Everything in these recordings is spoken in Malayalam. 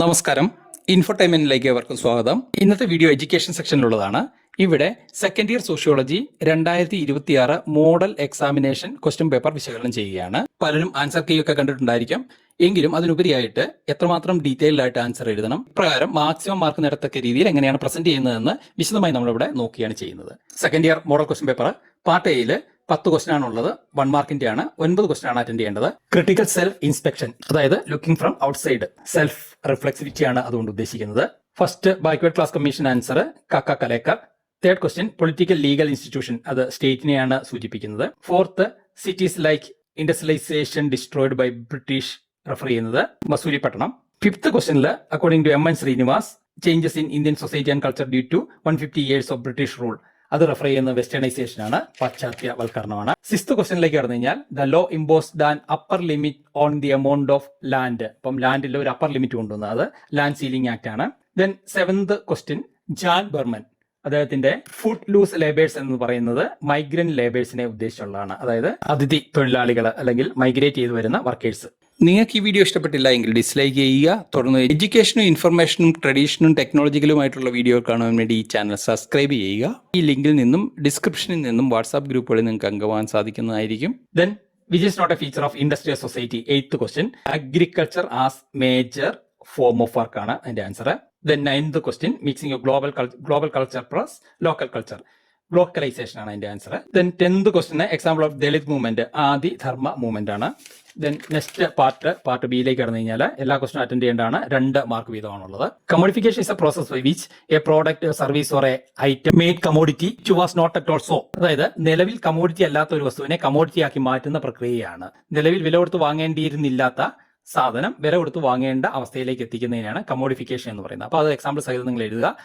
നമസ്കാരം, ഇൻഫോടൈൻമെന്റിലേക്ക് അവർക്കും സ്വാഗതം. ഇന്നത്തെ വീഡിയോ എഡ്യൂക്കേഷൻ സെക്ഷനിലുള്ളതാണ്. ഇവിടെ second year sociology 2026 model examination question paper വിശകലനം ചെയ്യുകയാണ്. പലരും ആൻസർ കീ ഒക്കെ കണ്ടിട്ടുണ്ടായിരിക്കും. എങ്കിലും അതിനുപരിയായിട്ട് എത്രമാത്രം ഡീറ്റെയിൽഡ് ആയിട്ട് ആൻസർ എഴുതണം, ഇപ്രകാരം മാക്സിമം മാർക്ക് നേടത്തക്ക രീതിയിൽ എങ്ങനെയാണ് പ്രസന്റ് ചെയ്യുന്നതെന്ന് വിശദമായി നമ്മളിവിടെ നോക്കിയാണ് ചെയ്യുന്നത്. Second year model question paper part എയിൽ 10 ക്വസ്റ്റൻ ആണുള്ളത്. 1 മാർക്കിന്റെ ആണ്. 9 ക്വസ്റ്റൻ ആണ് അറ്റൻഡ് ചെയ്യേണ്ടത്. ക്രിട്ടിക്കൽ സെൽഫ് ഇൻസ്പെക്ഷൻ, അതായത് looking from outside, self reflexivity ആണ് അതുകൊണ്ട് ഉദ്ദേശിക്കുന്നത്. First backward class commission answer Kaka Kalelkar. Third question political legal institution, അത് സ്റ്റേറ്റിനെയാണ് സൂചിപ്പിക്കുന്നത്. Fourth cities like industrialisation destroyed by British, refer ചെയ്യുന്നത് മസൂരിപട്ടണം. ഫിഫ്ത്ത് ക്വസ്റ്റ്യനിൽ according to M.N. Srinivas, changes in Indian society and culture due to 150 years of British rule, അത് റെഫർ ചെയ്യുന്ന വെസ്റ്റേണൈസേഷൻ ആണ്, പാശ്ചാത്യവൽക്കരണമാണ്. സിക്സ്ത് ക്വസ്റ്റ്യനിലേക്ക് കടന്നു കഴിഞ്ഞാൽ the law imposed an upper limit on the amount of land, അപ്പം ലാൻഡിൽ ഒരു അപ്പർ ലിമിറ്റ് കൊണ്ടുവന്നത്, അത് ലാൻഡ് സീലിംഗ് ആക്ട് ആണ്. Then seventh question Jan Breman, അദ്ദേഹത്തിന്റെ ഫുഡ് ലൂസ് ലേബേഴ്സ് എന്ന് പറയുന്നത് മൈഗ്രന്റ് ലേബേഴ്സിനെ ഉദ്ദേശിച്ചുള്ളതാണ്, അതായത് അതിഥി തൊഴിലാളികൾ അല്ലെങ്കിൽ മൈഗ്രേറ്റ് ചെയ്തു വരുന്ന വർക്കേഴ്സ്. നിങ്ങൾക്ക് ഈ വീഡിയോ ഇഷ്ടപ്പെട്ടില്ല എങ്കിൽ ഡിസ്ലൈക്ക് ചെയ്യുക. തുടർന്ന് എഡ്യൂക്കേഷനും ഇൻഫർമേഷനും ട്രഡീഷനും ടെക്നോളജിക്കലുമായിട്ടുള്ള വീഡിയോ കാണാൻ വേണ്ടി ഈ ചാനൽ സബ്സ്ക്രൈബ് ചെയ്യുക. ഈ ലിങ്കിൽ നിന്നും ഡിസ്ക്രിപ്ഷനിൽ നിന്നും വാട്സാപ്പ് ഗ്രൂപ്പുകളിൽ നിങ്ങൾക്ക് അംഗമാകാൻ സാധിക്കുന്നതായിരിക്കും. Then which is not a feature of industrial society, 8th question agriculture as major form of work ആണ് അതിന്റെ answer. Then 9th question mixing global culture plus local culture, glocalization ആണ് അതിന്റെ answer. Then 10th question example of Dalit movement, Adi Dharma movement ആണ്. ദെൻ നെക്സ്റ്റ് പാർട്ട് ബിയിലേക്ക് കടന്നു കഴിഞ്ഞാൽ എല്ലാ ക്വസ്റ്റനും അറ്റൻഡ് ചെയ്യേണ്ടതാണ്. 2 മാർക്ക് വീതമാണുള്ളത്. Commodification is a process by which a product service or a item made commodity to was not at all so, അതായത് നിലവിൽ കമ്മോഡിറ്റി അല്ലാത്ത ഒരു വസ്തുവിനെ കമ്മോഡിറ്റി ആക്കി മാറ്റുന്ന പ്രക്രിയയാണ്. നിലവിൽ വില കൊടുത്ത് വാങ്ങേണ്ടിയിരുന്നില്ലാത്ത സാധനം വില കൊടുത്ത് വാങ്ങേണ്ട അവസ്ഥയിലേക്ക് എത്തിക്കുന്നതിനാണ് കമ്മോഡിഫിക്കേഷൻ എന്ന് പറയുന്നത്. അപ്പോൾ അത് എക്സാമ്പിൾ സഹിതം നിങ്ങൾ എഴുതുക.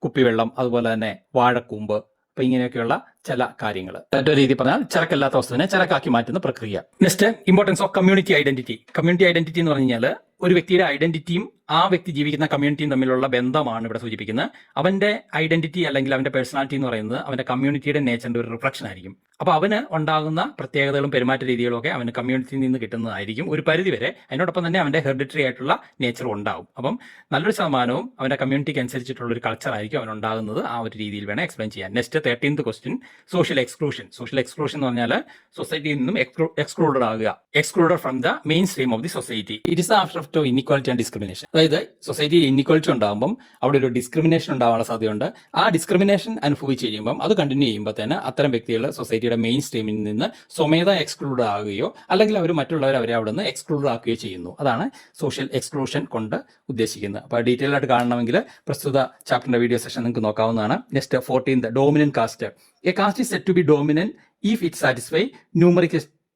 കുപ്പിവെള്ളം, അതുപോലെ തന്നെ വാഴക്കൂമ്പ്, അപ്പൊ ഇങ്ങനെയൊക്കെയുള്ള ചില കാര്യങ്ങൾ. മറ്റൊരു രീതി പറഞ്ഞാൽ ചരക്കല്ലാത്ത വസ്തുവിനെ ചരക്കാക്കി മാറ്റുന്ന പ്രക്രിയ. Next importance of community identity. Community identity എന്ന് പറഞ്ഞു കഴിഞ്ഞാൽ ഒരു വ്യക്തിയുടെ ഐഡന്റിറ്റിയും ആ വ്യക്തി ജീവിക്കുന്ന കമ്മ്യൂണിറ്റിയും തമ്മിലുള്ള ബന്ധമാണ് ഇവിടെ സൂചിപ്പിക്കുന്നത്. അവന്റെ ഐഡന്റിറ്റി അല്ലെങ്കിൽ അവന്റെ പേഴ്സണാലിറ്റി എന്ന് പറയുന്നത് അവന്റെ കമ്മ്യൂണിറ്റിയുടെ നേച്ചറിന്റെ ഒരു റിഫ്ലക്ഷൻ ആയിരിക്കും. അപ്പൊ അവന് ഉണ്ടാകുന്ന പ്രത്യേകതകളും പെരുമാറ്റ രീതികളും ഒക്കെ അവന് കമ്മ്യൂണിറ്റിയിൽ നിന്ന് കിട്ടുന്നതായിരിക്കും ഒരു പരിധിവരെ. അതിനോടൊപ്പം തന്നെ അവന്റെ ഹെറിഡിറ്ററി ആയിട്ടുള്ള നേച്ചറും ഉണ്ടാവും. അപ്പം നല്ലൊരു ശതമാനവും അവന്റെ കമ്മ്യൂണിറ്റിക്ക് അനുസരിച്ചിട്ടുള്ള ഒരു കൾച്ചർ ആയിരിക്കും അവനുണ്ടാകുന്നത്. ആ ഒരു രീതിയിൽ വേണം എക്സ്പ്ലെയിൻ ചെയ്യാൻ. Next 13th question social exclusion. Social exclusion എന്ന് പറഞ്ഞാൽ സൊസൈറ്റിയിൽ നിന്നും എക്സ്ക്ലൂഡഡ് ആകുക, excluded from the main stream of the society. It is after of inequality and discrimination, അതായത് സൊസൈറ്റിയിൽ ഇനിക്വാലിറ്റി ഉണ്ടാകുമ്പോൾ അവിടെ ഒരു ഡിസ്ക്രിമിനേഷൻ ഉണ്ടാവാനുള്ള സാധ്യതയുണ്ട്. ആ ഡിസ്ക്രിമിനേഷൻ അനുഭവിച്ച് കഴിയുമ്പോൾ അത് കണ്ടിന്യൂ ചെയ്യുമ്പോൾ തന്നെ അത്തരം വ്യക്തികൾ സൊസൈറ്റിയുടെ മെയിൻ സ്ട്രീമിൽ നിന്ന് സ്വമേധ എക്സ്ക്ലൂഡ് ആകുകയോ അല്ലെങ്കിൽ അവർ മറ്റുള്ളവർ അവരെ അവിടെ നിന്ന് എക്സ്ക്ലൂഡ് ആക്കുകയോ ചെയ്യുന്നു. അതാണ് സോഷ്യൽ എക്സ്ക്ലൂഷൻ കൊണ്ട് ഉദ്ദേശിക്കുന്നത്. അപ്പോൾ ഡീറ്റെയിൽ ആയിട്ട് കാണണമെങ്കിൽ പ്രസ്തുത ചാപ്റ്ററിന്റെ വീഡിയോ സെഷൻ നിങ്ങൾക്ക് നോക്കാവുന്നതാണ്. Next 14th dominant caste. A caste is said to be dominant if it satisfy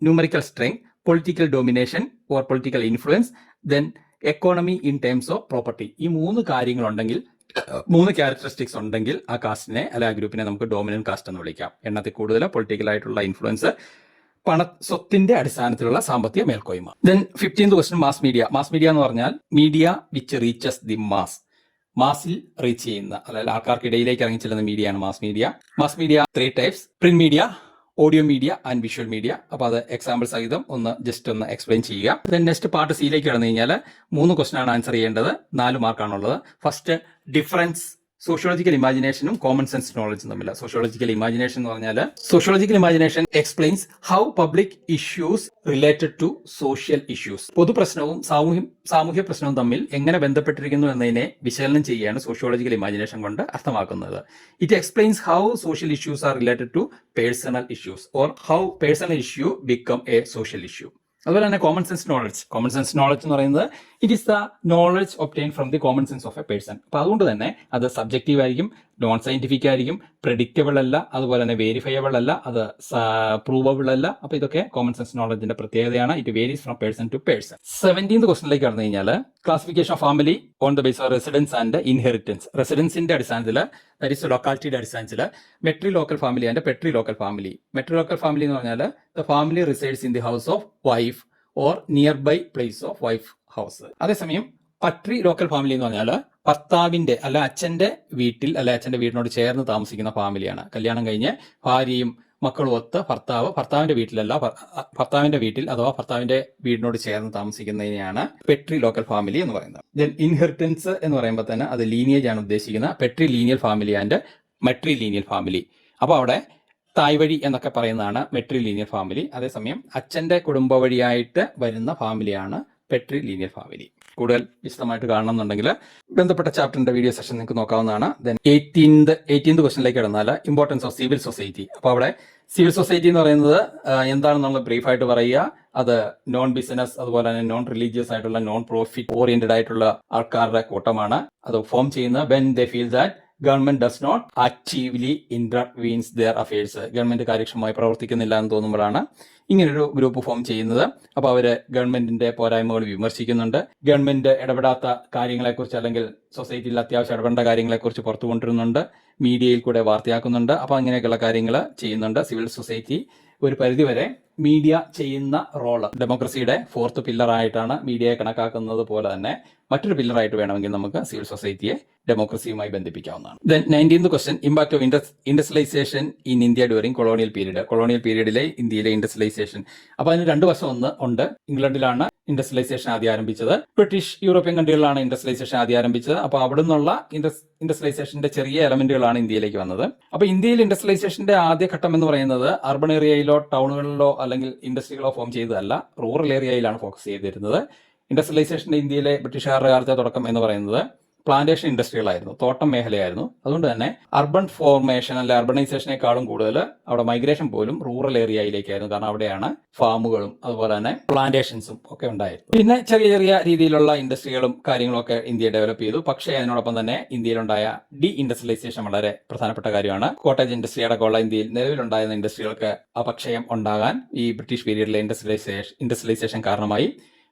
numerical strength, political domination or political influence, then economy in terms of property. ഈ 3 കാര്യങ്ങളുണ്ടെങ്കിൽ, 3 ക്യാരക്ടറിസ്റ്റിക്സ് ഉണ്ടെങ്കിൽ ആ കാസ്റ്റിനെ അല്ലെങ്കിൽ ആ ഗ്രൂപ്പിനെ നമുക്ക് ഡോമിനന്റ് കാസ്റ്റ് എന്ന് വിളിക്കാം. എണ്ണത്തിൽ കൂടുതൽ പൊളിറ്റിക്കൽ ആയിട്ടുള്ള ഇൻഫ്ലുവൻസ്, സ്വത്തിന്റെ അടിസ്ഥാനത്തിലുള്ള സാമ്പത്തിക മേൽക്കോയ്മ. Then 15th question mass media. Mass media എന്ന് പറഞ്ഞാൽ media which reaches the mass, മാസിൽ റീച്ച് ചെയ്യുന്ന അതായത് ആൾക്കാർക്കിടയിലേക്ക് ഇറങ്ങി ചെല്ലുന്ന മീഡിയയാണ് mass media. Mass media 3 types: print media, audio media and visual media. അപ്പൊ അത് എക്സാമ്പിൾ സഹിതം ജസ്റ്റ് ഒന്ന് എക്സ്പ്ലെയിൻ ചെയ്യുക. ദെൻ നെക്സ്റ്റ് പാർട്ട് സിയിലേക്ക് കടന്നു കഴിഞ്ഞാൽ 3 ക്വസ്റ്റൻ ആണ് ആൻസർ ചെയ്യേണ്ടത്. 4 മാർക്കാണുള്ളത്. ഫസ്റ്റ് ഡിഫറൻസ് സോഷ്യോളജിക്കൽ ഇമാജിനേഷനും കോമൺ സെൻസ് നോളജും തമ്മിൽ. സോഷ്യോളജിക്കൽ ഇമാജിനേഷൻ എന്ന് പറഞ്ഞാൽ sociological imagination explains how public issues related to social issues. പൊതുപ്രശ്നവും സാമൂഹ്യ പ്രശ്നവും തമ്മിൽ എങ്ങനെ ബന്ധപ്പെട്ടിരിക്കുന്നു എന്നതിനെ വിശകലനം ചെയ്യുകയാണ് സോഷ്യോളജിക്കൽ ഇമാജിനേഷൻ കൊണ്ട് അർത്ഥമാക്കുന്നത്. It explains how social issues are related to personal issues or how personal issue become a social issue. അതുപോലെ തന്നെ common sense knowledge. Common sense knowledge എന്ന് പറയുന്നത് it is the knowledge obtain from the common sense of a person. അപ്പൊ അതുകൊണ്ട് തന്നെ അത് സബ്ജക്റ്റീവ് ആയിരിക്കും, നോൺ സയന്റിഫിക് ആയിരിക്കും, പ്രെഡിക്റ്റബിൾ അല്ല, അതുപോലെ തന്നെ വേരിഫയബിൾ അല്ല, അത് പ്രൂവബിൾ അല്ല. അപ്പൊ ഇതൊക്കെ കോമൺ സെൻസ് നോളജിന്റെ പ്രത്യേകതയാണ്. It varies from person to person. 17th ക്വസ്റ്റനിലേക്ക് കടന്നു കഴിഞ്ഞാൽ classification of family on the base of residence and inheritance. റെസിഡൻസിന്റെ അടിസ്ഥാനത്തിൽ, ദാറ്റ് ഈസ് ലൊക്കാലിറ്റിയുടെ അടിസ്ഥാനത്തിൽ matrilocal family and patrilocal family. Matrilocal family എന്ന് പറഞ്ഞാൽ the family resides in the house of wife or nearby place of wife house. അതേസമയം പട്രി ലോക്കൽ ഫാമിലി എന്ന് പറഞ്ഞാൽ ഭർത്താവിന്റെ അല്ല അച്ഛന്റെ വീട്ടിൽ അല്ല അച്ഛന്റെ വീടിനോട് ചേർന്ന് താമസിക്കുന്ന ഫാമിലിയാണ്. കല്യാണം കഴിഞ്ഞ് ഭാര്യയും മക്കളും ഒത്ത് ഭർത്താവിന്റെ വീട്ടിലല്ല, ഭർത്താവിന്റെ വീട്ടിൽ അഥവാ ഭർത്താവിന്റെ വീടിനോട് ചേർന്ന് താമസിക്കുന്നതിനെയാണ് പെട്രി ലോക്കൽ ഫാമിലി എന്ന് പറയുന്നത്. ദെൻ ഇൻഹെറിറ്റൻസ് എന്ന് പറയുമ്പോൾ തന്നെ അത് ലീനിയേജ് ആണ് ഉദ്ദേശിക്കുന്നത്. Patrilineal family and matrilineal family. അപ്പോൾ അവിടെ തായ് വഴി എന്നൊക്കെ പറയുന്നതാണ് മെട്രി ലീനിയൽ ഫാമിലി. അതേസമയം അച്ഛന്റെ കുടുംബ വഴിയായിട്ട് വരുന്ന ഫാമിലിയാണ് പെട്രി ലീനിയൽ ഫാമിലി. കൂടുതൽ വിശദമായിട്ട് കാണണമെന്നുണ്ടെങ്കിൽ ബന്ധപ്പെട്ട ചാപ്റ്ററിന്റെ വീഡിയോ സെഷൻ നിങ്ങൾക്ക് നോക്കാവുന്നതാണ്. ദെൻ 18th ക്വസ്റ്റനിലേക്ക് കടന്നാൽ ഇമ്പോർട്ടൻസ് ഓഫ് സിവിൽ സൊസൈറ്റി. അപ്പോൾ അവിടെ സിവിൽ സൊസൈറ്റി എന്ന് പറയുന്നത് എന്താണെന്നുള്ള ബ്രീഫായിട്ട് പറയുക. അത് നോൺ ബിസിനസ്, അതുപോലെ തന്നെ നോൺ റിലീജിയസ് ആയിട്ടുള്ള, നോൺ പ്രോഫിറ്റ് ഓറിയന്റഡ് ആയിട്ടുള്ള ആൾക്കാരുടെ കൂട്ടമാണ്. അത് ഫോം ചെയ്യുന്ന when they feel that government does not actively intervenes their affairs. Government കാര്യക്ഷമമായി പ്രവർത്തിക്കുന്നില്ല എന്ന് തോന്നുമ്പോഴാണ് ഇങ്ങനൊരു ഗ്രൂപ്പ് ഫോം ചെയ്യുന്നത്. അപ്പോൾ അവര് ഗവൺമെന്റിന്റെ പോരായ്മകൾ വിമർശിക്കുന്നുണ്ട്, ഗവൺമെന്റ് ഇടപെടാത്ത കാര്യങ്ങളെക്കുറിച്ച് അല്ലെങ്കിൽ സൊസൈറ്റിയിൽ അത്യാവശ്യം ഇടപെടേണ്ട കാര്യങ്ങളെക്കുറിച്ച് പുറത്തു കൊണ്ടുവരുന്നുണ്ട്, മീഡിയയിൽ കൂടെ വാർത്തയാക്കുന്നുണ്ട്. അപ്പോൾ അങ്ങനെയൊക്കെയുള്ള കാര്യങ്ങൾ ചെയ്യുന്നുണ്ട്. സിവിൽ സൊസൈറ്റി ഒരു പരിധിവരെ മീഡിയ ചെയ്യുന്ന റോള് ഡെമോക്രസിയുടെ 4th പില്ലർ ആയിട്ടാണ് മീഡിയയെ കണക്കാക്കുന്നത് പോലെ തന്നെ മറ്റൊരു പില്ലറായിട്ട് വേണമെങ്കിൽ നമുക്ക് സിവിൽ സൊസൈറ്റിയെ ഡെമോക്രസിയുമായി ബന്ധിപ്പിക്കാവുന്നതാണ്. Then 19th question, impact of industrialization in India during colonial period. Colonial പീരീഡിലെ ഇന്ത്യയിലെ ഇൻഡസ്ട്രിയലൈസേഷൻ. അപ്പോൾ അതിന് 2 വശം ഉണ്ട്. ഇംഗ്ലണ്ടിലാണ് ഇൻഡസ്ട്രിയലൈസേഷൻ ആദ്യം ആരംഭിച്ചത്, ബ്രിട്ടീഷ് യൂറോപ്യൻ കൺട്രികളിലാണ് ഇൻഡസ്ട്രിയലൈസേഷൻ ആദ്യം ആരംഭിച്ചത്. അപ്പോൾ അവിടെ നിന്നുള്ള ഇൻഡസ്ട്രിയലൈസേഷന്റെ ചെറിയ എലമെന്റുകളാണ് ഇന്ത്യയിലേക്ക് വന്നത്. അപ്പോൾ ഇന്ത്യയിൽ ഇൻഡസ്ട്രിയലൈസേഷന്റെ ആദ്യ ഘട്ടം എന്ന് പറയുന്നത് അർബൺ ഏരിയയിലോ ടൗണുകളിലോ അല്ലെങ്കിൽ ഇൻഡസ്ട്രികളോ ഫോം ചെയ്തതല്ല, റൂറൽ ഏരിയയിലാണ് ഫോക്കസ് ചെയ്തിരുന്നത്. ഇൻഡസ്ട്രിയലൈസേഷന്റെ ഇന്ത്യയിലെ ബ്രിട്ടീഷുകാരുടെ കാലത്തെ തുടക്കം എന്ന് പറയുന്നത് പ്ലാന്റേഷൻ ഇൻഡസ്ട്രികളായിരുന്നു, തോട്ടം മേഖലയായിരുന്നു. അതുകൊണ്ട് തന്നെ അർബൻ ഫോർമേഷൻ അല്ലെ അർബനൈസേഷനേക്കാളും കൂടുതൽ അവിടെ മൈഗ്രേഷൻ പോലും റൂറൽ ഏരിയയിലേക്കായിരുന്നു. കാരണം അവിടെയാണ് ഫാമുകളും അതുപോലെ തന്നെ പ്ലാന്റേഷൻസും ഒക്കെ ഉണ്ടായിരുന്നു. പിന്നെ ചെറിയ ചെറിയ രീതിയിലുള്ള ഇൻഡസ്ട്രികളും കാര്യങ്ങളും ഒക്കെ ഇന്ത്യ ഡെവലപ്പ് ചെയ്തു. പക്ഷേ അതിനോടൊപ്പം തന്നെ ഇന്ത്യയിലുണ്ടായ ഡി ഇൻഡസ്ട്രിയലൈസേഷൻ വളരെ പ്രധാനപ്പെട്ട കാര്യമാണ്. കോട്ടേജ് ഇൻഡസ്ട്രി അടക്കമുള്ള ഇന്ത്യയിൽ നിലവിലുണ്ടായിരുന്ന ഇൻഡസ്ട്രികൾക്ക് അപക്ഷയം ഉണ്ടാകാൻ ഈ ബ്രിട്ടീഷ് പീരീഡിലെ ഇൻഡസ്ട്രിയലൈസേഷൻ കാരണമായി.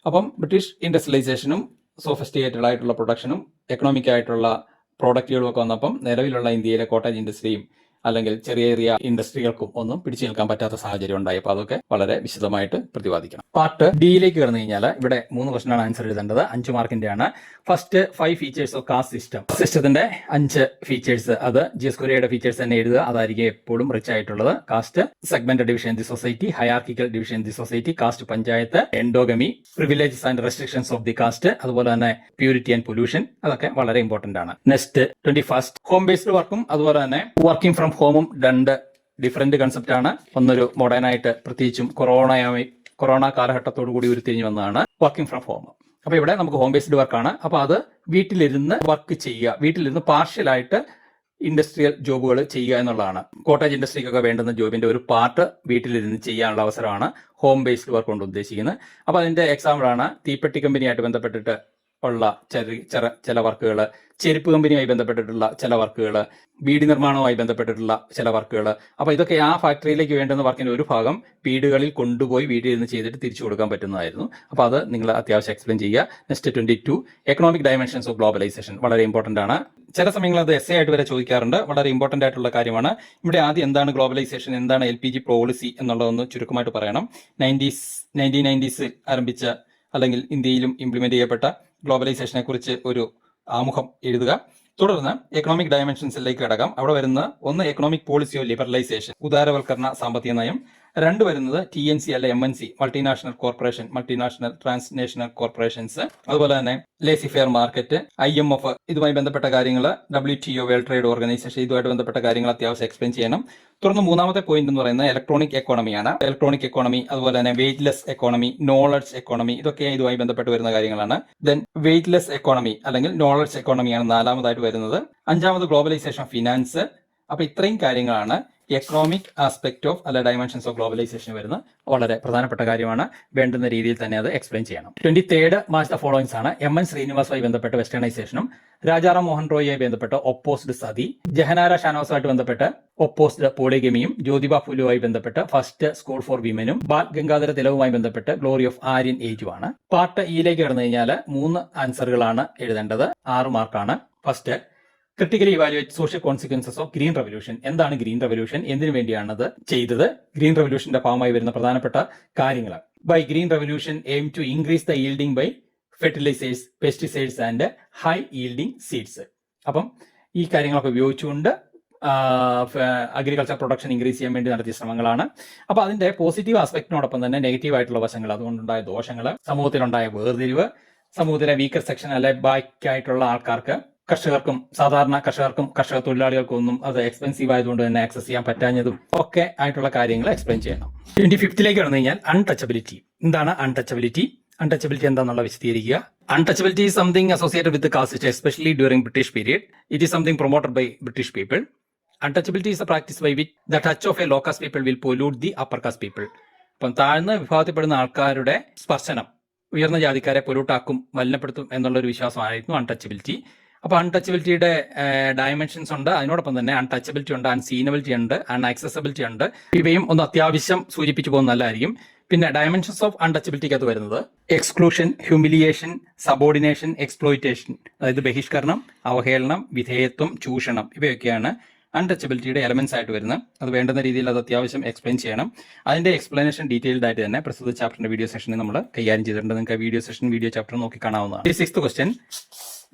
അപ്പം ബ്രിട്ടീഷ് ഇൻഡസ്ട്രിയലൈസേഷനും സോഫിസ്റ്റിക്കേറ്റഡ് ആയിട്ടുള്ള പ്രൊഡക്ഷനും എക്കണോമിക് ആയിട്ടുള്ള പ്രോഡക്റ്റുകളും ഒക്കെ വന്നപ്പം നിലവിലുള്ള ഇന്ത്യയിലെ കോട്ടേജ് ഇൻഡസ്ട്രിയും അല്ലെങ്കിൽ ചെറിയ ചെറിയ ഇൻഡസ്ട്രികൾക്കും ഒന്നും പിടിച്ചു നിൽക്കാൻ പറ്റാത്ത സാഹചര്യം ഉണ്ടായി. അപ്പോൾ അതൊക്കെ വളരെ വിശദമായിട്ട് പ്രതിപാദിക്കണം. പാർട്ട് ഡിയിലേക്ക് കടന്നു കഴിഞ്ഞാൽ ഇവിടെ 3 ക്വസ്റ്റനാണ് ആൻസർ എഴുതേണ്ടത്. 5 മാർക്കിന്റെ ആണ്. First 5 features of caste system. സിസ്റ്റത്തിന്റെ 5 ഫീച്ചേഴ്സ്, അത് ജിഎസ് കൊറിയയുടെ ഫീച്ചേഴ്സ് തന്നെ എഴുതുക. അതായിരിക്കും എപ്പോഴും റിച്ച് ആയിട്ടുള്ളത്. Caste, segment division in the society, hierarchical division in the society, caste panchayat, endogamy, privileges and restrictions of the caste, അതുപോലെ തന്നെ പ്യൂരിറ്റി ആൻഡ് പൊല്യൂഷൻ. അതൊക്കെ വളരെ ഇമ്പോർട്ടന്റ് ആണ്. നെക്സ്റ്റ് 21st ഹോം ബേസ്ഡ് വർക്കും അതുപോലെ തന്നെ വർക്കിംഗ് ഫ്രം ഹോമും 2 ഡിഫറെന്റ് കൺസെപ്റ്റ് ആണ്. ഒന്നൊരു മോഡേൺ ആയിട്ട് പ്രത്യേകിച്ചും കൊറോണ കാലഘട്ടത്തോടു കൂടി ഉരുത്തിരിഞ്ഞു വന്നതാണ് വർക്കിംഗ് ഫ്രം ഹോം. അപ്പൊ ഇവിടെ നമുക്ക് ഹോം ബേസ്ഡ് വർക്കാണ്. അപ്പൊ അത് വീട്ടിലിരുന്ന് വർക്ക് ചെയ്യുക, വീട്ടിലിരുന്ന് പാർഷ്യലായിട്ട് ഇൻഡസ്ട്രിയൽ ജോബുകൾ ചെയ്യുക എന്നുള്ളതാണ്. കോട്ടേജ് ഇൻഡസ്ട്രിക്കൊക്കെ വേണ്ടുന്ന ജോബിന്റെ ഒരു പാർട്ട് വീട്ടിലിരുന്ന് ചെയ്യാനുള്ള അവസരമാണ് ഹോം ബേസ്ഡ് വർക്ക് കൊണ്ട് ഉദ്ദേശിക്കുന്നത്. അപ്പൊ അതിന്റെ എക്സാമ്പിളാണ് തീപ്പെട്ടി കമ്പനിയായിട്ട് ബന്ധപ്പെട്ടിട്ട് ഉള്ള ചില വർക്കുകൾ, ചെരുപ്പ് കമ്പനിയുമായി ബന്ധപ്പെട്ടിട്ടുള്ള ചില വർക്കുകൾ, ബീഡി നിർമ്മാണവുമായി ബന്ധപ്പെട്ടിട്ടുള്ള ചില വർക്കുകൾ. അപ്പോൾ ഇതൊക്കെ ആ ഫാക്ടറിയിലേക്ക് വേണ്ടുന്ന വർക്കിന്റെ ഒരു ഭാഗം വീടുകളിൽ കൊണ്ടുപോയി വീട്ടിൽ നിന്ന് ചെയ്തിട്ട് തിരിച്ചു കൊടുക്കാൻ പറ്റുന്നതായിരുന്നു. അപ്പോൾ അത് നിങ്ങൾ അത്യാവശ്യം എക്സ്പ്ലെയിൻ ചെയ്യുക. Next 22 economic dimensions of globalisation. വളരെ ഇമ്പോർട്ടന്റ് ആണ്. ചില സമയങ്ങളിൽ അത് എസ്സേ ആയിട്ട് വരെ ചോദിക്കാറുണ്ട്. വളരെ ഇമ്പോർട്ടന്റ് ആയിട്ടുള്ള കാര്യമാണ്. ഇവിടെ ആദ്യം എന്താണ് ഗ്ലോബലൈസേഷൻ, എന്താണ് LPG പോളിസി എന്നുള്ളതൊന്ന് ചുരുക്കമായിട്ട് പറയണം. 1990s ആരംഭിച്ച അല്ലെങ്കിൽ ഇന്ത്യയിലും ഇംപ്ലിമെന്റ് ചെയ്യപ്പെട്ട ഗ്ലോബലൈസേഷനെ കുറിച്ച് ഒരു ആമുഖം എഴുതുക. തുടർന്ന് എക്കണോമിക് ഡയമെൻഷൻസിലേക്ക് കടക്കാം. അവിടെ വരുന്ന 1 എക്കണോമിക് പോളിസി ഓഫ് ലിബറലൈസേഷൻ, ഉദാരവൽക്കരണ സാമ്പത്തിക നയം. 2 വരുന്നത് TNC അല്ലെ MNC, multinational corporation, multinational transnational corporations. അതുപോലെ തന്നെ ലേസി ഫെയർ മാർക്കറ്റ്, IMF, ഇതുമായി ബന്ധപ്പെട്ട കാര്യങ്ങൾ, WTO വേൾഡ് ട്രേഡ് ഓർഗനൈസേഷൻ, ഇതുമായിട്ട് ബന്ധപ്പെട്ട കാര്യങ്ങൾ അത്യാവശ്യം എക്സ്പ്ലെയിൻ ചെയ്യണം. തുടർന്ന് 3ാമത്തെ പോയിന്റ് എന്ന് പറയുന്നത് ഇലക്ട്രോണിക് എക്കോണമിയാണ്. ഇലക്ട്രോണിക് എക്കോണമി, അതുപോലെ തന്നെ വെയ്റ്റ്ലെസ് എക്കോണമി, നോളജ് എക്കോണമി, ഇതൊക്കെ ഇതുമായി ബന്ധപ്പെട്ട് വരുന്ന കാര്യങ്ങളാണ്. ദെൻ വെയ്റ്റ്ലെസ് എക്കോണമി അല്ലെങ്കിൽ നോളജ് എക്കോണമിയാണ് 4ാമതായിട്ട് വരുന്നത്. 5ാമത് ഗ്ലോബലൈസേഷൻ ഓഫ് ഫിനാൻസ്. അപ്പൊ ഇത്രയും കാര്യങ്ങളാണ് എക്കണോമിക് ആസ്പെക്ട് ഓഫ് അല്ലെ ഡയമെൻഷൻസ് ഓഫ് ഗ്ലോബലൈസേഷൻ വരുന്ന വളരെ പ്രധാനപ്പെട്ട കാര്യമാണ്. വേണ്ടുന്ന രീതിയിൽ തന്നെ അത് എക്സ്പ്ലെയിൻ ചെയ്യണം. 23rd മാച്ച് ദ ഫോളോയിങ്സ് ആണ്. MN ശ്രീനിവാസുമായി ബന്ധപ്പെട്ട് വെസ്റ്റേണൈസേഷനും, രാജാറാം മോഹൻ റോയിയുമായി ബന്ധപ്പെട്ട് ഒപ്പോസ്ഡ് സതി, ജഹനാര ഷാനവാസുമായിട്ട് ബന്ധപ്പെട്ട് ഒപ്പോസ്ഡ് പോളിഗമിയും, ജ്യോതിബ ഫുലുവുമായി ബന്ധപ്പെട്ട് ഫസ്റ്റ് സ്കൂൾ ഫോർ വിമനും, ബാൽ ഗംഗാധര തിലകുമായി ബന്ധപ്പെട്ട് ഗ്ലോറി ഓഫ് ആര്യൻ ഏജുമാണ്. പാർട്ട് ഇയിലേക്ക് കടന്നു കഴിഞ്ഞാൽ 3 ആൻസറുകളാണ് എഴുതേണ്ടത്. 6 മാർക്കാണ്. First, critically evaluate social consequences of green revolution. എന്താണ് ഗ്രീൻ റവല്യൂഷൻ, എന്തിനു വേണ്ടിയാണത് ചെയ്തത്, ഗ്രീൻ റവല്യൂഷന്റെ ഭാഗമായി വരുന്ന പ്രധാനപ്പെട്ട കാര്യങ്ങൾ. By green revolution aim to increase the yielding by fertilisers, pesticides and high yielding seeds. അപ്പം ഈ കാര്യങ്ങളൊക്കെ ഉപയോഗിച്ചുകൊണ്ട് അഗ്രികൾച്ചർ പ്രൊഡക്ഷൻ ഇൻക്രീസ് ചെയ്യാൻ വേണ്ടി നടത്തിയ ശ്രമങ്ങളാണ്. അപ്പോൾ അതിന്റെ പോസിറ്റീവ് ആസ്പെക്ടിനോടൊപ്പം തന്നെ നെഗറ്റീവ് ആയിട്ടുള്ള വശങ്ങൾ, അതുകൊണ്ടുണ്ടായ ദോഷങ്ങൾ, സമൂഹത്തിലുണ്ടായ വേർതിരിവ്, സമൂഹത്തിലെ വീക്കർ സെക്ഷൻ അല്ലെ ബാക്കായിട്ടുള്ള ആൾക്കാർക്ക്, കർഷകർക്കും സാധാരണ കർഷക തൊഴിലാളികൾക്കും ഒന്നും അത് എക്സ്പെൻസീവ് ആയതുകൊണ്ട് തന്നെ ആക്സസ് ചെയ്യാൻ പറ്റാഞ്ഞതും ഒക്കെ ആയിട്ടുള്ള കാര്യങ്ങൾ എക്സ്പ്ലെയിൻ ചെയ്യണം. 25ലേക്ക് വന്നു കഴിഞ്ഞാൽ അൺടച്ചബിലിറ്റി. എന്താണ് അൺടച്ചബിലിറ്റി? അൺടച്ചബിലിറ്റി എന്താണെന്നുള്ള വിശദീകരിക്കുക. Untouchability is something associated with the caste, especially during British period. It is something promoted by British people. Untouchability is a practice by which the touch of a low caste people will pollute the upper caste people. അപ്പം താഴ്ന്ന വിഭാഗത്തിൽപ്പെടുന്ന ആൾക്കാരുടെ സ്പർശനം ഉയർന്ന ജാതിക്കാരെ പൊലൂട്ടാക്കും, മലിനപ്പെടുത്തും എന്നുള്ളൊരു വിശ്വാസമായിരുന്നു അൺടച്ചബിലിറ്റി. അപ്പോൾ അൺടച്ചബിലിറ്റിയുടെ ഡയമെൻഷൻസ് ഉണ്ട്. അതിനോടൊപ്പം തന്നെ അൺടച്ചബിലിറ്റി ഉണ്ട്, അൺസീനബിലിറ്റി ഉണ്ട്, അൺആക്സസബിലിറ്റി ഉണ്ട്. ഇവയും ഒന്ന് അത്യാവശ്യം സൂചിപ്പിച്ചു പോകുന്ന നല്ലതായിരിക്കും. പിന്നെ ഡയമെൻഷൻസ് ഓഫ് അൺടച്ചബിലിറ്റിക്ക് അത് വരുന്നത് എക്സ്ക്ലൂഷൻ, ഹ്യൂമിലിയേഷൻ, സബോർഡിനേഷൻ, എക്സ്പ്ലോയിറ്റേഷൻ, അതായത് ബഹിഷ്കരണം, അവഹേളനം, വിധേയത്വം, ചൂഷണം, ഇവയൊക്കെയാണ് അൺടച്ചബിലിറ്റിയുടെ എലമെന്റ്സ് ആയിട്ട് വരുന്നത്. അത് വേണ്ടുന്ന രീതിയിൽ അത് അത്യാവശ്യം എക്സ്പ്ലെയിൻ ചെയ്യണം. അതിന്റെ എക്സ്പ്ലനേഷൻ ഡീറ്റെയിൽഡ് ആയിട്ട് തന്നെ പ്രസ്തുത ചാപ്റ്ററിന്റെ വീഡിയോ സെഷനിൽ നമ്മൾ കൈകാര്യം ചെയ്തിട്ടുണ്ട്. നിങ്ങൾക്ക് വീഡിയോ ചാപ്റ്റർ നോക്കി കാണാവുന്നതാണ്. 6th question,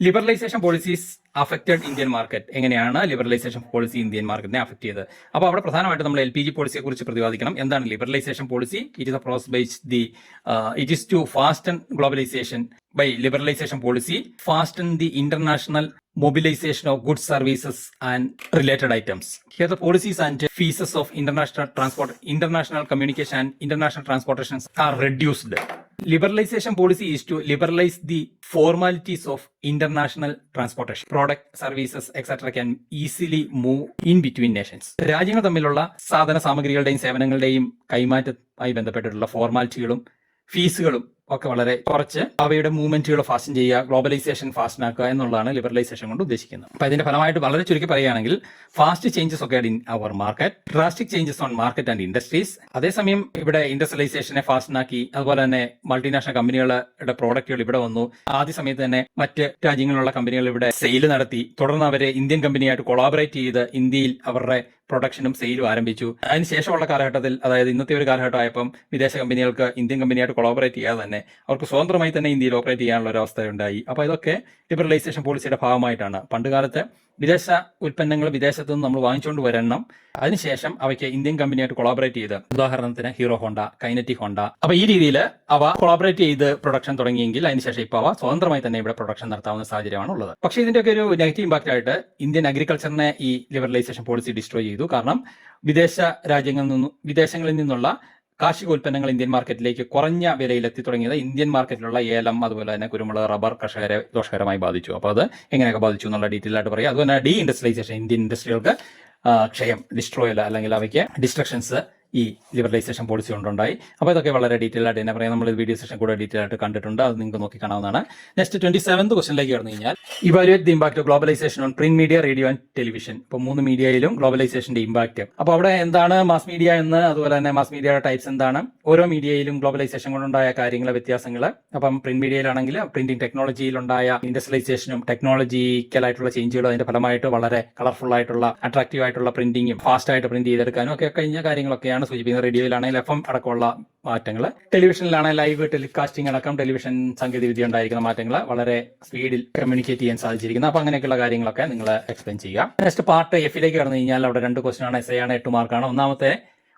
liberalisation policies affected Indian market. എങ്ങനെയാണ് ലിബറലൈസേഷൻ പോളിസി ഇന്ത്യൻ മാർക്കറ്റിനെ അഫക്ട് ചെയ്തത്? അപ്പോൾ അവിടെ പ്രധാനമായിട്ട് നമ്മൾ LPG പോളിസിയെ കുറിച്ച് പ്രതിപാദിക്കണം. എന്താണ് liberalisation policy? It is a process by it is to fasten globalisation by liberalization policy, fasten the international mobilization of goods, services and related items. Here the policies and fees of international communication and international transportations are reduced. Liberalization policy is to liberalize the formalities of international transportation. Product, services, etc. can easily move in between nations. രാജ്യങ്ങൾ തമ്മിലുള്ള സാധന സാമഗ്രികളുടെയും സേവനങ്ങളുടെയും കൈമാറ്റവുമായി ബന്ധപ്പെട്ടിട്ടുള്ള ഫോർമാലിറ്റികളും ഫീസുകളും ഒക്കെ വളരെ കുറച്ച് അവയുടെ മൂവ്മെന്റുകൾ ഫാസ്റ്റൻ ചെയ്യുക, ഗ്ലോബലൈസേഷൻ ഫാസ്റ്റൻ ആക്കുക എന്നുള്ളതാണ് ലിബറലൈസേഷൻ കൊണ്ട് ഉദ്ദേശിക്കുന്നത്. അപ്പൊ ഇതിന്റെ ഫലമായിട്ട് വളരെ ചുരുക്കി പറയുകയാണെങ്കിൽ ഫാസ്റ്റ് ചേഞ്ചസ് ഒക്കെ in our market, drastic changes on market and industries. അതേസമയം ഇവിടെ ഇൻഡസ്ട്രിയലൈസേഷനെ ഫാസ്റ്റൻ ആക്കി, അതുപോലെ തന്നെ മൾട്ടിനാഷണൽ കമ്പനികളുടെ പ്രോഡക്റ്റുകൾ ഇവിടെ വന്നു. ആദ്യ സമയത്ത് തന്നെ മറ്റ് രാജ്യങ്ങളിലുള്ള കമ്പനികൾ ഇവിടെ സെയിൽ നടത്തി, തുടർന്ന് അവരെ ഇന്ത്യൻ കമ്പനിയായിട്ട് കൊളാബറേറ്റ് ചെയ്ത് ഇന്ത്യയിൽ അവരുടെ പ്രൊഡക്ഷനും സെയിലും ആരംഭിച്ചു. അതിനുശേഷമുള്ള കാലഘട്ടത്തിൽ, അതായത് ഇന്നത്തെ ഒരു കാലഘട്ടമായപ്പം വിദേശ കമ്പനികൾക്ക് ഇന്ത്യൻ കമ്പനിയായിട്ട് കൊളാബറേറ്റ് ചെയ്യാതെ തന്നെ അവർക്ക് സ്വതന്ത്രമായി തന്നെ ഇന്ത്യയിൽ ഓപ്പറേറ്റ് ചെയ്യാനുള്ള ഒരു അവസ്ഥ ഉണ്ടായി. അപ്പോൾ ഇതൊക്കെ ലിബറലൈസേഷൻ പോളിസിയുടെ ഭാഗമായിട്ടാണ്. പണ്ടുകാലത്ത് വിദേശ ഉൽപ്പന്നങ്ങൾ വിദേശത്ത് നിന്ന് നമ്മൾ വാങ്ങിച്ചുകൊണ്ട് വരണം, അതിനുശേഷം അവയ്ക്ക് ഇന്ത്യൻ കമ്പനിയായിട്ട് കൊളാബറേറ്റ് ചെയ്ത്, ഉദാഹരണത്തിന് ഹീറോ ഹോണ്ട, കൈനറ്റിക് ഹോണ്ട, അപ്പൊ ഈ രീതിയിൽ അവ കൊളാബറേറ്റ് ചെയ്ത് പ്രൊഡക്ഷൻ തുടങ്ങിയെങ്കിൽ അതിനുശേഷം ഇപ്പോൾ അവ സ്വതന്ത്രമായി തന്നെ ഇവിടെ പ്രൊഡക്ഷൻ നടത്താവുന്ന സാഹചര്യമാണ് ഉള്ളത്. പക്ഷേ ഇതിന്റെയൊക്കെ ഒരു നെഗറ്റീവ് ഇമ്പാക്റ്റ് ആയിട്ട് ഇന്ത്യൻ അഗ്രികൾച്ചറിനെ ഈ ലിബറലൈസേഷൻ പോളിസി ഡിസ്ട്രോയ് ചെയ്തു. കാരണം വിദേശങ്ങളിൽ നിന്നുള്ള കാർഷികോൽപ്പന്നങ്ങൾ ഇന്ത്യൻ മാർക്കറ്റിലേക്ക് കുറഞ്ഞ വിലയിൽ എത്തി തുടങ്ങിയത് ഇന്ത്യൻ മാർക്കറ്റിലുള്ള ഏലം, അതുപോലെ തന്നെ കുരുമുളക്, റബ്ബർ കർഷകരെ ദോഷകരമായി ബാധിച്ചു. അപ്പോൾ അത് എങ്ങനെയൊക്കെ ബാധിച്ചു എന്നുള്ള ഡീറ്റെയിൽ ആയിട്ട് പറയാം. അതുപോലെ ഡീ ഇൻഡസ്ട്രിയലൈസേഷൻ, ഇന്ത്യൻ ഇൻഡസ്ട്രികൾക്ക് ക്ഷയം, ഡിസ്ട്രോയൽ അല്ലെങ്കിൽ അവയ്ക്ക് ഡിസ്ട്രക്ഷൻസ് ഈ ലിബറലൈസേഷൻ പോളിസി കൊണ്ടുണ്ടായി. അപ്പോൾ ഇതൊക്കെ വളരെ ഡീറ്റെയിൽ ആയിട്ട് തന്നെ പറയാം. നമ്മൾ വീഡിയോ സെഷൻ കൂടെ ഡീറ്റെയിൽ ആയിട്ട് കണ്ടിട്ടുണ്ട്, അത് നിങ്ങൾക്ക് നോക്കി കാണാവുന്നതാണ്. നെക്സ്റ്റ് 27th ക്വസ്റ്റനിലേക്ക് കടന്നു കഴിഞ്ഞാൽ, evaluate the impact of globalization on print media, radio and television. ഇപ്പോൾ 3 മീഡിയയിലും ഗ്ലോബലൈസേഷന്റെ ഇമ്പാക്ട്. അപ്പോൾ അവിടെ എന്താണ് മാസ് മീഡിയ എന്ന്, അതുപോലെ തന്നെ മാസ് മീഡിയയുടെ ടൈപ്സ് എന്താണ്, ഓരോ മീഡിയയിലും ഗ്ലോബലൈസേഷൻ കൊണ്ടുണ്ടായ കാര്യങ്ങൾ, വ്യത്യാസങ്ങൾ. അപ്പം പ്രിന്റ് മീഡിയയിലാണെങ്കിൽ പ്രിന്റിംഗ് ടെക്നോളജിയിലുണ്ടായ ഇൻഡസ്ട്രിയലൈസേഷനും ടെക്നോളജിക്കലായിട്ടുള്ള ചേഞ്ചുകളും അതിന്റെ ഫലമായിട്ട് വളരെ കളർഫുൾ ആയിട്ടുള്ള അട്രാക്റ്റീവ് ആയിട്ടുള്ള പ്രിന്റിങ്ങും ഫാസ്റ്റ് ആയിട്ട് പ്രിന്റ് ചെയ്തെടുക്കാനും ഒക്കെ കഴിഞ്ഞ കാര്യങ്ങളൊക്കെയാണ് സൂചിപ്പിക്കുന്നത്. റേഡിയോയിലാണെങ്കിൽ FM അടക്കമുള്ള മാറ്റങ്ങൾ, ടെലിവിഷനിലാണെങ്കിൽ ലൈവ് ടെലികാസ്റ്റിംഗ് അടക്കം ടെലിവിഷൻ സാങ്കേതികവിദ്യ ഉണ്ടായിരിക്കുന്ന മാറ്റങ്ങൾ, വളരെ സ്പീഡിൽ കമ്മ്യൂണിക്കേറ്റ് ചെയ്യാൻ സാധിച്ചിരിക്കുന്നത്. അപ്പൊ അങ്ങനെയൊക്കെയുള്ള കാര്യങ്ങളൊക്കെ നിങ്ങൾ എക്സ്പ്ലെയിൻ ചെയ്യുക. നെക്സ്റ്റ് പാർട്ട് Fലേക്ക് കടന്നു കഴിഞ്ഞാൽ അവിടെ 2 ക്വസ്റ്റൻ ആണ്, essay ആണ്, 8 മാർക്കാണ്. ഒന്നാമത്തെ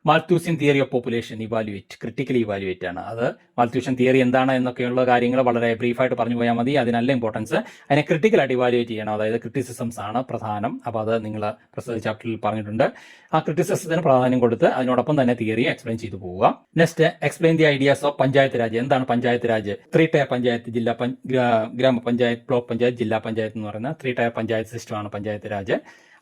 Malthusian theory of population evaluate, critically evaluate ആണ്. അത് മാൽത്തൂഷ്യൻ തിയറി എന്താണ് എന്നൊക്കെയുള്ള കാര്യങ്ങൾ വളരെ ബ്രീഫായിട്ട് പറഞ്ഞു പോയാൽ മതി, അതിനല്ല ഇമ്പോർട്ടൻസ്. അതിനെ ക്രിട്ടിക്കലായിട്ട് ഇവാലുവേറ്റ് ചെയ്യണം, അതായത് ക്രിറ്റിസിസംസ് ആണ് പ്രധാനം. അപ്പോൾ അത് നിങ്ങൾ പ്രസ്തുത ചാപ്റ്ററിൽ പറഞ്ഞിട്ടുണ്ട്. ആ ക്രിറ്റിസിസത്തിന് പ്രാധാന്യം കൊടുത്ത് അതിനോടൊപ്പം തന്നെ തിയറി എക്സ്പ്ലെയിൻ ചെയ്തു പോവുക. Next, explain the ideas of panchayat Raj. എന്താണ് പഞ്ചായത്ത് രാജ്? 3 ടയർ പഞ്ചായത്ത്, ഗ്രാമപഞ്ചായത്ത്, ബ്ലോക്ക് പഞ്ചായത്ത്, ജില്ലാ പഞ്ചായത്ത് എന്ന് പറയുന്ന 3 ടയർ പഞ്ചായത്ത് സിസ്റ്റമാണ് പഞ്ചായത്ത് രാജ്.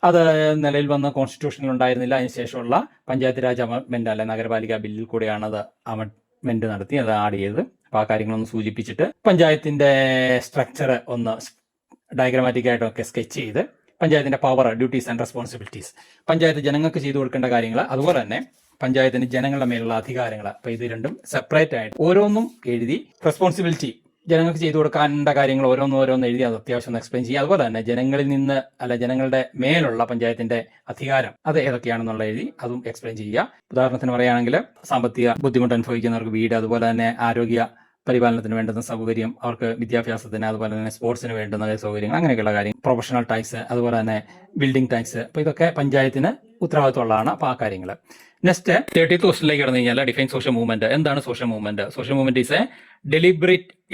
അത് നിലവിൽ വന്ന കോൺസ്റ്റിറ്റ്യൂഷനിൽ ഉണ്ടായിരുന്നില്ല. അതിനുശേഷമുള്ള പഞ്ചായത്ത് രാജ് അമെൻമെന്റ് അല്ലെ നഗരപാലിക ബില്ലിൽ കൂടെയാണ് അത് അമെൻമെന്റ് നടത്തി അത് ആഡ് ചെയ്ത്. അപ്പോൾ ആ കാര്യങ്ങളൊന്ന് സൂചിപ്പിച്ചിട്ട് പഞ്ചായത്തിന്റെ സ്ട്രക്ചർ ഒന്ന് ഡയഗ്രമാറ്റിക് ആയിട്ടൊക്കെ സ്കെച്ച് ചെയ്ത് പഞ്ചായത്തിന്റെ power, duties and responsibilities, panchayat ജനങ്ങൾക്ക് ചെയ്തു കൊടുക്കേണ്ട കാര്യങ്ങൾ, അതുപോലെ തന്നെ പഞ്ചായത്തിന് ജനങ്ങളുടെ മേലുള്ള അധികാരങ്ങൾ. അപ്പൊ ഇത് രണ്ടും സെപ്പറേറ്റ് ആയിട്ട് ഓരോന്നും എഴുതി, റെസ്പോൺസിബിലിറ്റി ജനങ്ങൾക്ക് ചെയ്തു കൊടുക്കേണ്ട കാര്യങ്ങൾ ഓരോന്ന് എഴുതി അത് അത്യാവശ്യം എക്സ്പ്ലെയിൻ ചെയ്യുക. അതുപോലെ തന്നെ ജനങ്ങളിൽ നിന്ന് ജനങ്ങളുടെ മേലുള്ള പഞ്ചായത്തിന്റെ അധികാരം അത് ഏതൊക്കെയാണെന്നുള്ള എഴുതി അതും എക്സ്പ്ലെയിൻ ചെയ്യുക. ഉദാഹരണത്തിന് പറയുകയാണെങ്കിൽ സാമ്പത്തിക ബുദ്ധിമുട്ട് അനുഭവിക്കുന്നവർക്ക് വീട്, അതുപോലെ തന്നെ ആരോഗ്യ പരിപാലനത്തിന് വേണ്ടുന്ന സൗകര്യം, അവർക്ക് വിദ്യാഭ്യാസത്തിന്, അതുപോലെ തന്നെ സ്പോർട്സിന് വേണ്ടുന്ന സൗകര്യങ്ങൾ, അങ്ങനെയൊക്കെയുള്ള കാര്യം, പ്രൊഫഷണൽ ടാക്സ്, അതുപോലെ തന്നെ ബിൽഡിംഗ് ടാക്സ്. അപ്പോൾ ഇതൊക്കെ പഞ്ചായത്തിന് ഉത്തരവാദിത്തമുള്ളതാണ്. അപ്പോൾ ആ കാര്യങ്ങൾ. നെക്സ്റ്റ് 30th ക്വസ്റ്റിലേക്ക് കടന്നു കഴിഞ്ഞാൽ ഡിഫൈൻ സോഷ്യൽ മൂവ്മെന്റ്. എന്താണ് social movement? Social movement it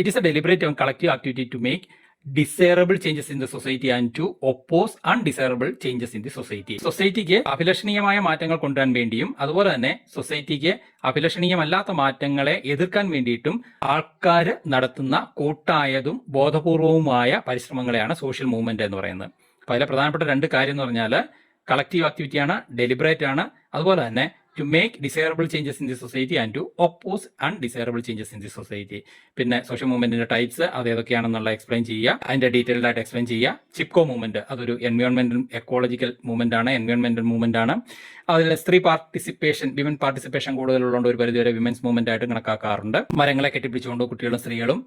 is a deliberate and collective activity to make desirable changes in the society and to oppose undesirable changes in the society. സൊസൈറ്റിക്ക് അഭിലഷണീയമായ മാറ്റങ്ങൾ കൊണ്ടുവരാൻ വേണ്ടിയും അതുപോലെ തന്നെ സൊസൈറ്റിക്ക് അഭിലഷണീയമല്ലാത്ത മാറ്റങ്ങളെ എതിർക്കാൻ വേണ്ടിയിട്ടും ആൾക്കാർ നടത്തുന്ന കൂട്ടായതും ബോധപൂർവവുമായ പരിശ്രമങ്ങളെയാണ് സോഷ്യൽ മൂവ്മെന്റ് എന്ന് പറയുന്നത്. അപ്പോൾ അതിലെ പ്രധാനപ്പെട്ട 2 കാര്യം എന്ന് പറഞ്ഞാൽ കളക്റ്റീവ് ആക്ടിവിറ്റിയാണ്, ഡെലിബറേറ്റ് ആണ്, അതുപോലെ തന്നെ to make desirable changes in the society and to oppose undesirable changes in the society. പിന്നെ സോഷ്യൽ മൂവ്മെന്റിന്റെ ടൈപ്സ് അത് ഏതൊക്കെയാണെന്നുള്ള എക്സ്പ്ലെയിൻ ചെയ്യുക, അതിന്റെ ഡീറ്റെയിൽഡ് ആയിട്ട് എക്സ്പ്ലെയിൻ ചെയ്യുക. ചിപ്കോ മൂവ്മെന്റ് അതൊരു എൻവയോൺമെന്റൽ എക്കോളജിക്കൽ മൂവ്മെന്റ് ആണ്, എൻവയോൺമെന്റൽ മൂവ്മെന്റ് ആണ്. അതിൽ സ്ത്രീ പാർട്ടിസിപ്പേഷൻ, വിമൻ പാർട്ടിസിപ്പേഷൻ കൂടുതലുള്ളതുകൊണ്ട് ഒരു പരിധിവരെ വിമൻസ് മൂവ്മെന്റ് ആയിട്ട് കണക്കാക്കാറുണ്ട്. മരങ്ങളെ കെട്ടിപ്പിടിച്ചുകൊണ്ട് കുട്ടികളും സ്ത്രീകളും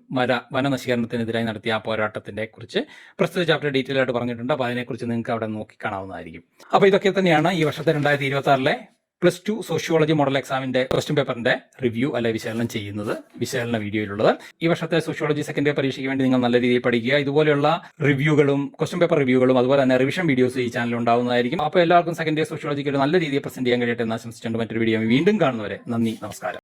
വനനശീകരണത്തിനെതിരായി നടത്തിയ ആ പോരാട്ടത്തിന്റെ കുറിച്ച് പ്രസ്തുത ചാപ്റ്റർ ഡീറ്റെയിൽ ആയിട്ട് പറഞ്ഞിട്ടുണ്ട്. അപ്പോൾ അതിനെക്കുറിച്ച് നിങ്ങൾക്ക് അവിടെ നോക്കി കാണാവുന്നതായിരിക്കും. അപ്പോൾ ഇതൊക്കെ തന്നെയാണ് ഈ വർഷത്തെ 2026 +2 സോഷ്യോളജി മോഡൽ എക്സാമിന്റെ ക്വസ്റ്റ്യൻ പേപ്പറിന്റെ റിവ്യൂ അല്ലെ വിശകലനം ചെയ്യുന്നത്, വിശകലന വീഡിയോയിലുള്ളത്. ഈ വർഷത്തെ സോഷ്യോളജി സെക്കൻഡ് ഇയർ പരീക്ഷയ്ക്ക് വേണ്ടി നിങ്ങൾ നല്ല രീതിയിൽ പഠിക്കുക. ഇതുപോലെയുള്ള റിവ്യൂകളും ക്വസ്റ്റ്യൻ പേപ്പർ റിവ്യൂകളും അതുപോലെ തന്നെ റിവിഷൻ വീഡിയോസ് ഈ ചാനലിൽ ഉണ്ടാവുന്നതായിരിക്കും. അപ്പോൾ എല്ലാവർക്കും സെക്കൻഡ് ഇയർ സോഷ്യോളജിക്ക് ഒരു നല്ല രീതിയിൽ പ്രസന്റ് ചെയ്യാൻ കഴിയട്ടെ എന്ന് ആശംസിച്ചുകൊണ്ട് മറ്റൊരു വീഡിയോ വീണ്ടും കാണുന്നവരെ നന്ദി, നമസ്കാരം.